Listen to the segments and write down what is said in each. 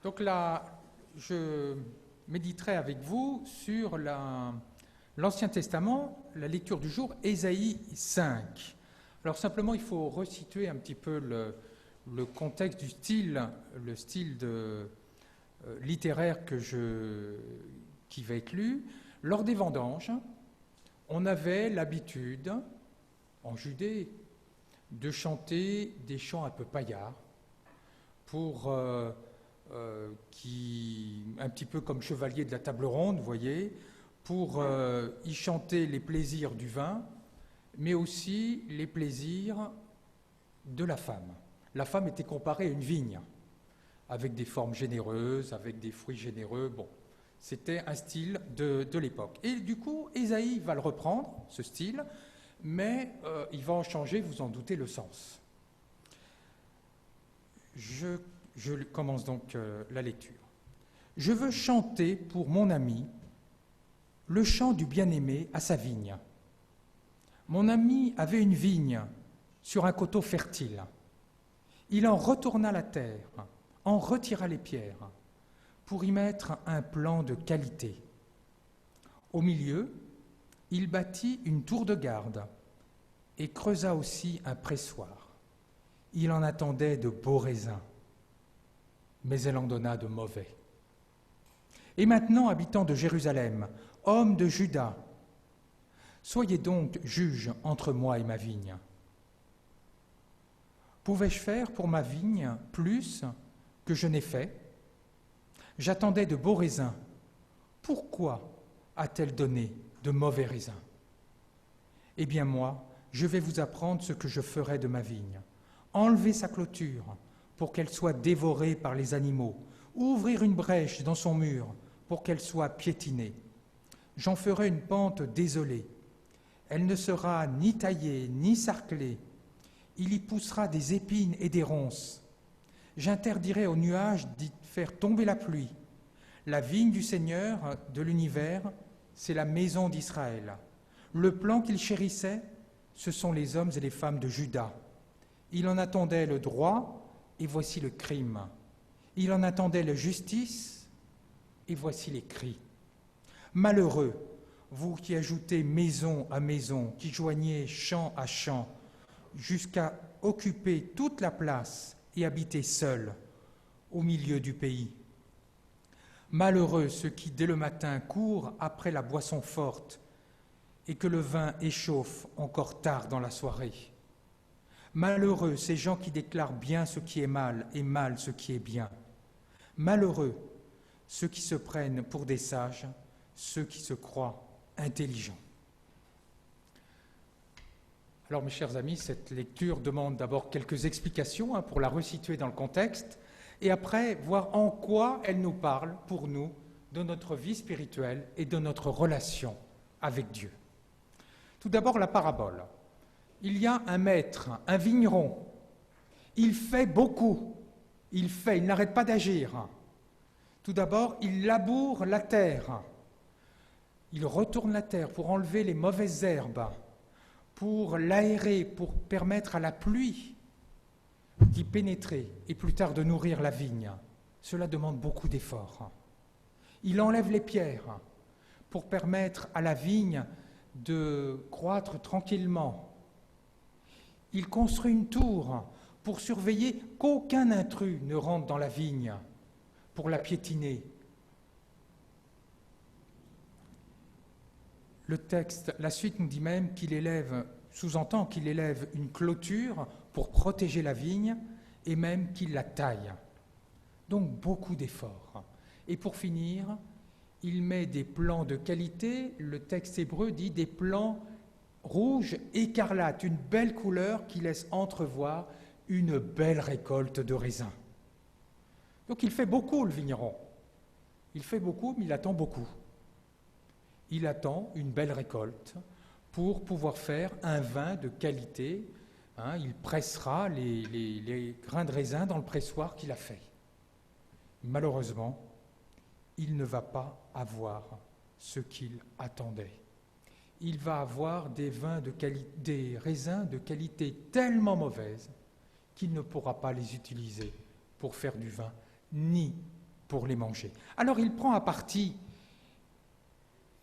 Donc là, je méditerai avec vous sur l'Ancien Testament, la lecture du jour, Ésaïe 5. Alors simplement, il faut resituer un petit peu le contexte du style, le style littéraire qui va être lu. Lors des vendanges, on avait l'habitude, en Judée, de chanter des chants un peu paillards pour... un petit peu comme chevalier de la table ronde, vous voyez, pour y chanter les plaisirs du vin, mais aussi les plaisirs de la femme. La femme était comparée à une vigne, avec des formes généreuses, avec des fruits généreux. Bon, c'était un style de l'époque. Et du coup, Ésaïe va le reprendre, ce style, mais il va en changer, vous en doutez, le sens. Je commence donc la lecture. Je veux chanter pour mon ami le chant du bien-aimé à sa vigne. Mon ami avait une vigne sur un coteau fertile. Il en retourna la terre, en retira les pierres, pour y mettre un plan de qualité. Au milieu, il bâtit une tour de garde et creusa aussi un pressoir. Il en attendait de beaux raisins, mais elle en donna de mauvais. Et maintenant, habitants de Jérusalem, hommes de Juda, soyez donc juges entre moi et ma vigne. Pouvais-je faire pour ma vigne plus que je n'ai fait? J'attendais de beaux raisins. Pourquoi a-t-elle donné de mauvais raisins? Eh bien moi, je vais vous apprendre ce que je ferai de ma vigne. Enlever sa clôture pour qu'elle soit dévorée par les animaux, ouvrir une brèche dans son mur pour qu'elle soit piétinée. J'en ferai une pente désolée. Elle ne sera ni taillée ni sarclée. Il y poussera des épines et des ronces. J'interdirai aux nuages d'y faire tomber la pluie. La vigne du Seigneur de l'univers, c'est la maison d'Israël. Le plan qu'il chérissait, ce sont les hommes et les femmes de Juda. Il en attendait le droit, et voici le crime. Il en attendait la justice, et voici les cris. Malheureux, vous qui ajoutez maison à maison, qui joignez champ à champ, jusqu'à occuper toute la place et habiter seuls au milieu du pays. Malheureux ceux qui, dès le matin, courent après la boisson forte et que le vin échauffe encore tard dans la soirée. Malheureux ces gens qui déclarent bien ce qui est mal et mal ce qui est bien. Malheureux ceux qui se prennent pour des sages, ceux qui se croient intelligents. Alors mes chers amis, cette lecture demande d'abord quelques explications pour la resituer dans le contexte et après voir en quoi elle nous parle, pour nous, de notre vie spirituelle et de notre relation avec Dieu. Tout d'abord la parabole. Il y a un maître, un vigneron. Il fait beaucoup. Il n'arrête pas d'agir. Tout d'abord, il laboure la terre. Il retourne la terre pour enlever les mauvaises herbes, pour l'aérer, pour permettre à la pluie d'y pénétrer et plus tard de nourrir la vigne. Cela demande beaucoup d'efforts. Il enlève les pierres pour permettre à la vigne de croître tranquillement. Il construit une tour pour surveiller qu'aucun intrus ne rentre dans la vigne, pour la piétiner. Le texte, la suite nous dit même qu'il sous-entend qu'il élève une clôture pour protéger la vigne et même qu'il la taille. Donc beaucoup d'efforts. Et pour finir, il met des plants de qualité, le texte hébreu dit des plants rouges écarlates, une belle couleur qui laisse entrevoir une belle récolte de raisins. Donc il fait beaucoup le vigneron. Il fait beaucoup, mais il attend beaucoup. Il attend une belle récolte pour pouvoir faire un vin de qualité. Il pressera les grains de raisin dans le pressoir qu'il a fait. Malheureusement, il ne va pas avoir ce qu'il attendait. Il va avoir des raisins de qualité tellement mauvaise qu'il ne pourra pas les utiliser pour faire du vin, ni pour les manger. Alors il prend à partie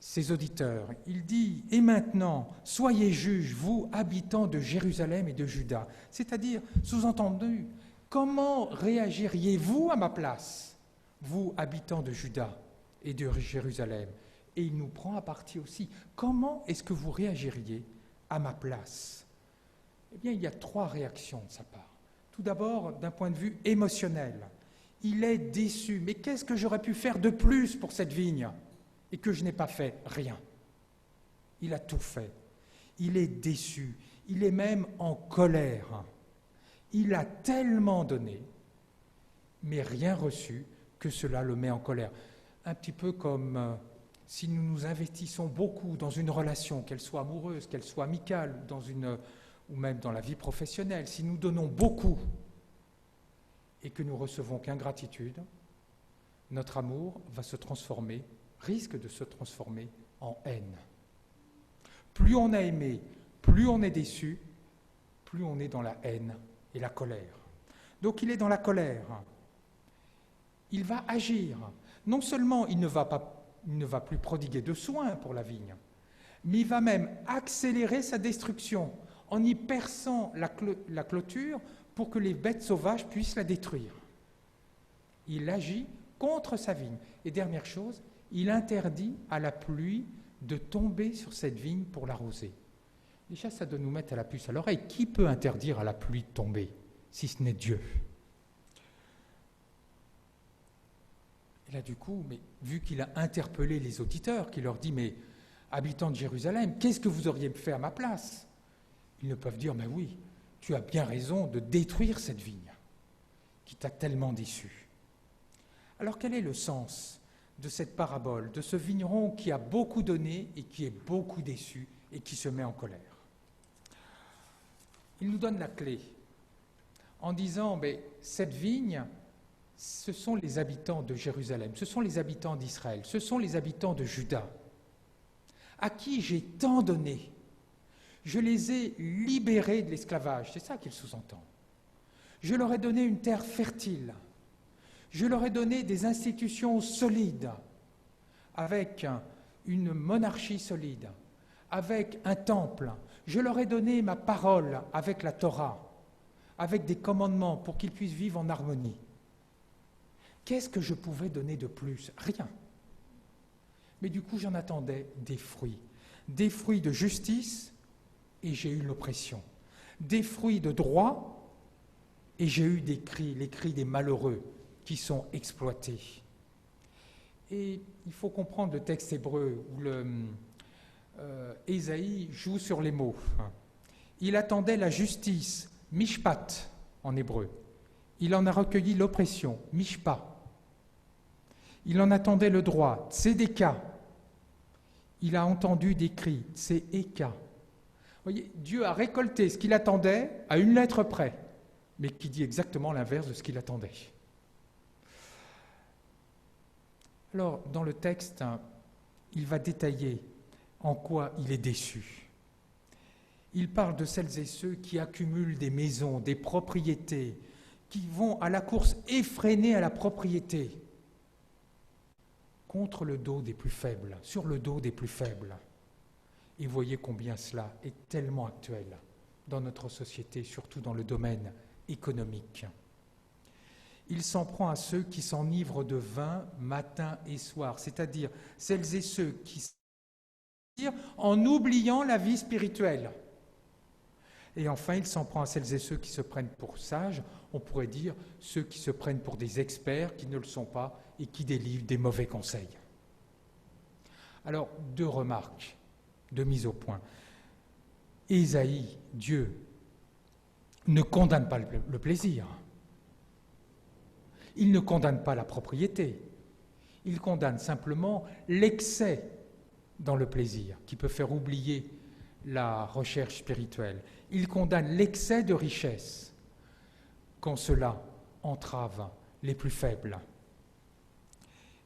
ses auditeurs. Il dit « Et maintenant, soyez juges, vous, habitants de Jérusalem et de Juda. » C'est-à-dire, sous-entendu, comment réagiriez-vous à ma place, vous, habitants de Juda et de Jérusalem? Et il nous prend à partie aussi. Comment est-ce que vous réagiriez à ma place? Eh bien, il y a 3 réactions de sa part. Tout d'abord, d'un point de vue émotionnel. Il est déçu. Mais qu'est-ce que j'aurais pu faire de plus pour cette vigne et que je n'ai pas fait? Rien. Il a tout fait. Il est déçu. Il est même en colère. Il a tellement donné, mais rien reçu, que cela le met en colère. Un petit peu comme si nous nous investissons beaucoup dans une relation, qu'elle soit amoureuse, qu'elle soit amicale, ou même dans la vie professionnelle. Si nous donnons beaucoup et que nous recevons qu'ingratitude, notre amour va se transformer, risque de se transformer en haine. Plus on a aimé, plus on est déçu, plus on est dans la haine et la colère. Donc il est dans la colère. Il va agir. Non seulement il ne va plus prodiguer de soins pour la vigne, mais il va même accélérer sa destruction en y perçant la clôture pour que les bêtes sauvages puissent la détruire. Il agit contre sa vigne. Et dernière chose, il interdit à la pluie de tomber sur cette vigne pour l'arroser. Déjà, ça doit nous mettre à la puce à l'oreille. Qui peut interdire à la pluie de tomber, si ce n'est Dieu? Et là, du coup, vu qu'il a interpellé les auditeurs, qu'il leur dit « Mais, habitants de Jérusalem, qu'est-ce que vous auriez fait à ma place ?» Ils ne peuvent dire « Mais oui, tu as bien raison de détruire cette vigne qui t'a tellement déçu. » Alors, quel est le sens de cette parabole, de ce vigneron qui a beaucoup donné et qui est beaucoup déçu et qui se met en colère? Il nous donne la clé en disant « Cette vigne, ce sont les habitants de Jérusalem, ce sont les habitants d'Israël, ce sont les habitants de Juda, à qui j'ai tant donné. Je les ai libérés de l'esclavage. » C'est ça qu'il sous-entend. Je leur ai donné une terre fertile. Je leur ai donné des institutions solides, avec une monarchie solide, avec un temple. Je leur ai donné ma parole avec la Torah, avec des commandements pour qu'ils puissent vivre en harmonie. Qu'est-ce que je pouvais donner de plus? Rien. Mais du coup, j'en attendais des fruits de justice, et j'ai eu l'oppression, des fruits de droit, et j'ai eu les cris des malheureux qui sont exploités. Et il faut comprendre le texte hébreu où Ésaïe joue sur les mots. Il attendait la justice, mishpat en hébreu. Il en a recueilli l'oppression, mishpa. Il en attendait le droit, tzedeka. Il a entendu des cris, tzedeka. Vous voyez, Dieu a récolté ce qu'il attendait à une lettre près, mais qui dit exactement l'inverse de ce qu'il attendait. Alors, dans le texte, il va détailler en quoi il est déçu. Il parle de celles et ceux qui accumulent des maisons, des propriétés, qui vont à la course effrénée à la propriété, contre le dos des plus faibles, sur le dos des plus faibles. Et voyez combien cela est tellement actuel dans notre société, surtout dans le domaine économique. Il s'en prend à ceux qui s'enivrent de vin matin et soir, c'est-à-dire celles et ceux qui s'enivrent en oubliant la vie spirituelle. Et enfin, il s'en prend à celles et ceux qui se prennent pour sages, on pourrait dire ceux qui se prennent pour des experts, qui ne le sont pas, et qui délivrent des mauvais conseils. Alors, 2 remarques de mise au point. Ésaïe, Dieu, ne condamne pas le plaisir. Il ne condamne pas la propriété. Il condamne simplement l'excès dans le plaisir, qui peut faire oublier la recherche spirituelle. Il condamne l'excès de richesse, quand cela entrave les plus faibles.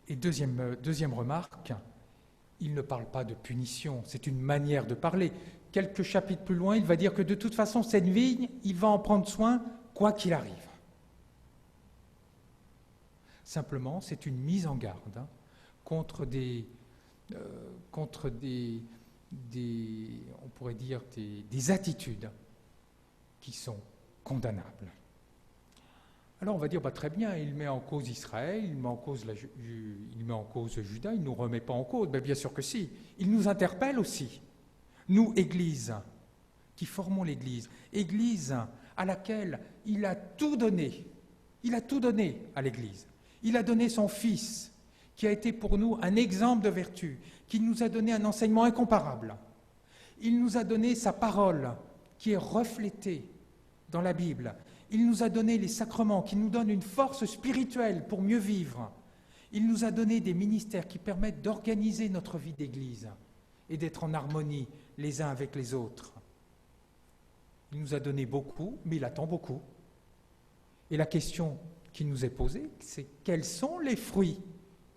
Et deuxième remarque, il ne parle pas de punition, c'est une manière de parler. Quelques chapitres plus loin, il va dire que de toute façon, cette vigne, il va en prendre soin, quoi qu'il arrive. Simplement, c'est une mise en garde contre on pourrait dire, des attitudes qui sont condamnables. Alors on va dire, très bien, il met en cause Israël, il met en cause Juda, il ne nous remet pas en cause. Bien sûr que si. Il nous interpelle aussi. Nous, Église, qui formons l'Église, Église à laquelle il a tout donné. Il a tout donné à l'Église. Il a donné son Fils, qui a été pour nous un exemple de vertu, qui nous a donné un enseignement incomparable. Il nous a donné sa parole, qui est reflétée dans la Bible. Il nous a donné les sacrements, qui nous donnent une force spirituelle pour mieux vivre. Il nous a donné des ministères qui permettent d'organiser notre vie d'Église et d'être en harmonie les uns avec les autres. Il nous a donné beaucoup, mais il attend beaucoup. Et la question qui nous est posée, c'est quels sont les fruits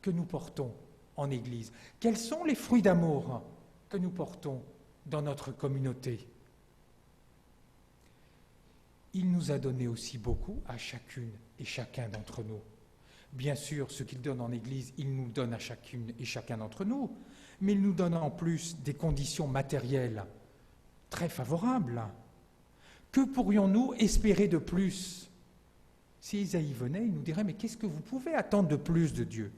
que nous portons en Église? Quels sont les fruits d'amour que nous portons dans notre communauté? Il nous a donné aussi beaucoup à chacune et chacun d'entre nous. Bien sûr, ce qu'il donne en Église, il nous donne à chacune et chacun d'entre nous, mais il nous donne en plus des conditions matérielles très favorables. Que pourrions-nous espérer de plus? Si Isaïe venait, il nous dirait, mais qu'est-ce que vous pouvez attendre de plus de Dieu?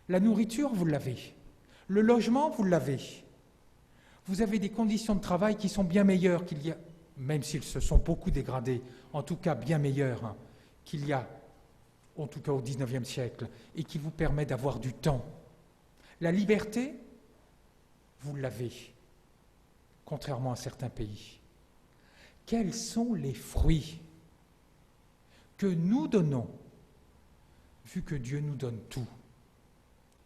La nourriture, vous l'avez. Le logement, vous l'avez. Vous avez des conditions de travail qui sont bien meilleures qu'il y a, même s'ils se sont beaucoup dégradés, en tout cas bien meilleures qu'il y a, en tout cas au XIXe siècle, et qui vous permet d'avoir du temps. La liberté, vous l'avez, contrairement à certains pays. Quels sont les fruits que nous donnons, vu que Dieu nous donne tout?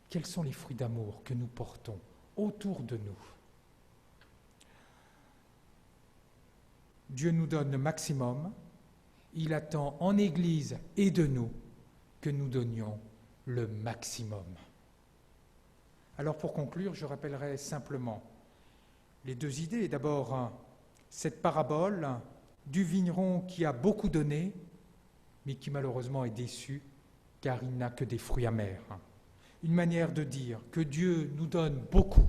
Quels sont les fruits d'amour que nous portons autour de nous? Dieu nous donne le maximum. Il attend en Église et de nous que nous donnions le maximum. Alors pour conclure, je rappellerai simplement les deux idées. D'abord, cette parabole du vigneron qui a beaucoup donné, mais qui malheureusement est déçu, car il n'a que des fruits amers. Une manière de dire que Dieu nous donne beaucoup,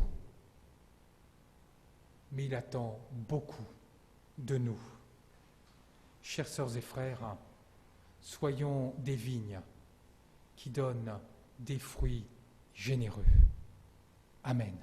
mais il attend beaucoup de nous. Chères sœurs et frères, soyons des vignes qui donnent des fruits généreux. Amen.